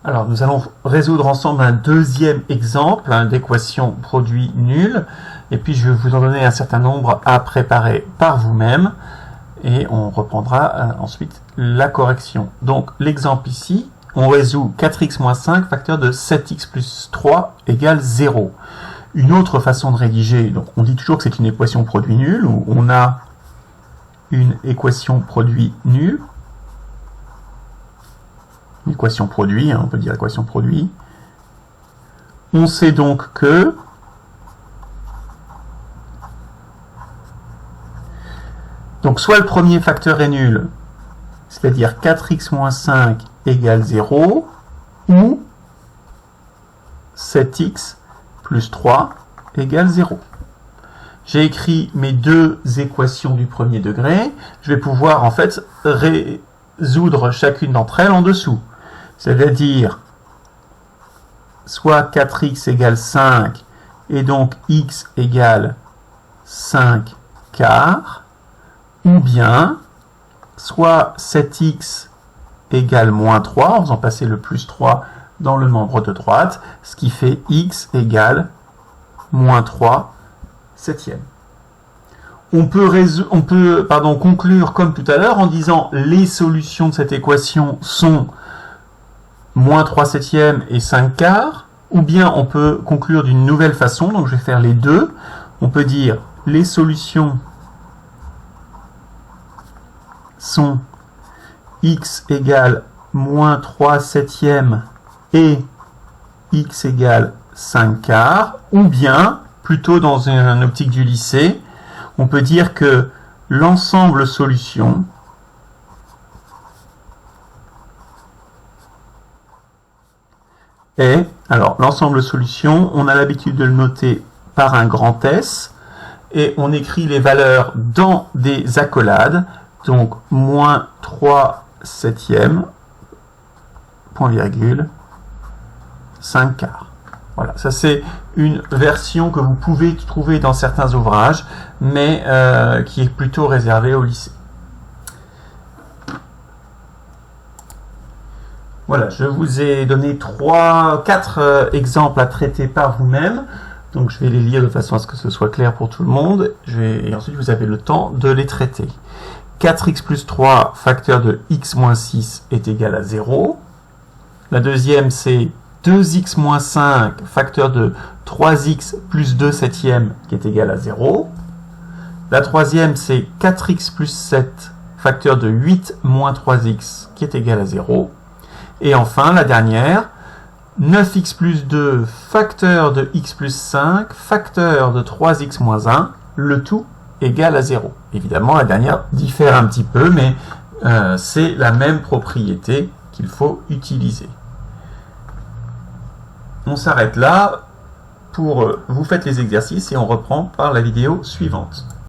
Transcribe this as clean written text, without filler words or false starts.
Alors, nous allons résoudre ensemble un deuxième exemple d'équation produit nul. Et puis, je vais vous en donner un certain nombre à préparer par vous-même. Et on reprendra ensuite la correction. Donc, l'exemple ici, on résout 4x moins 5, facteur de 7x plus 3 égale 0. Une autre façon de rédiger, donc on dit toujours que c'est une équation produit nul, où on a une équation produit nul. Équation produit, on peut dire équation produit. On sait donc que soit le premier facteur est nul, c'est-à-dire 4x moins 5 égale 0, ou 7x plus 3 égale 0. J'ai écrit mes deux équations du premier degré. Je vais pouvoir en fait résoudre chacune d'entre elles en dessous. C'est-à-dire soit 4x égale 5 et donc x égale 5 quarts, ou bien soit 7x égale moins 3 en faisant passer le plus 3 dans le membre de droite, ce qui fait x égale moins 3 septième. On peut conclure comme tout à l'heure en disant les solutions de cette équation sont moins 3 septièmes et 5 quarts, ou bien on peut conclure d'une nouvelle façon, donc je vais faire les deux. On peut dire les solutions sont x égale moins 3 septièmes et x égale 5 quarts, ou bien, plutôt dans une optique du lycée, on peut dire que l'ensemble solution est, alors l'ensemble solution, on a l'habitude de le noter par un grand S, et on écrit les valeurs dans des accolades, donc moins 3 septièmes, point virgule, 5 quarts. Voilà, ça c'est une version que vous pouvez trouver dans certains ouvrages, mais qui est plutôt réservée au lycée. Voilà, je vous ai donné 4 exemples à traiter par vous-même. Donc je vais les lire de façon à ce que ce soit clair pour tout le monde. Et ensuite vous avez le temps de les traiter. 4x plus 3, facteur de x moins 6 est égal à 0. La deuxième, c'est 2x moins 5, facteur de 3x plus 2 septièmes, qui est égal à 0. La troisième, c'est 4x plus 7, facteur de 8 moins 3x, qui est égal à 0. Et enfin, la dernière, 9x plus 2, facteur de x plus 5, facteur de 3x moins 1, le tout égal à 0. Évidemment, la dernière diffère un petit peu, mais c'est la même propriété qu'il faut utiliser. On s'arrête là, vous faites les exercices et on reprend par la vidéo suivante.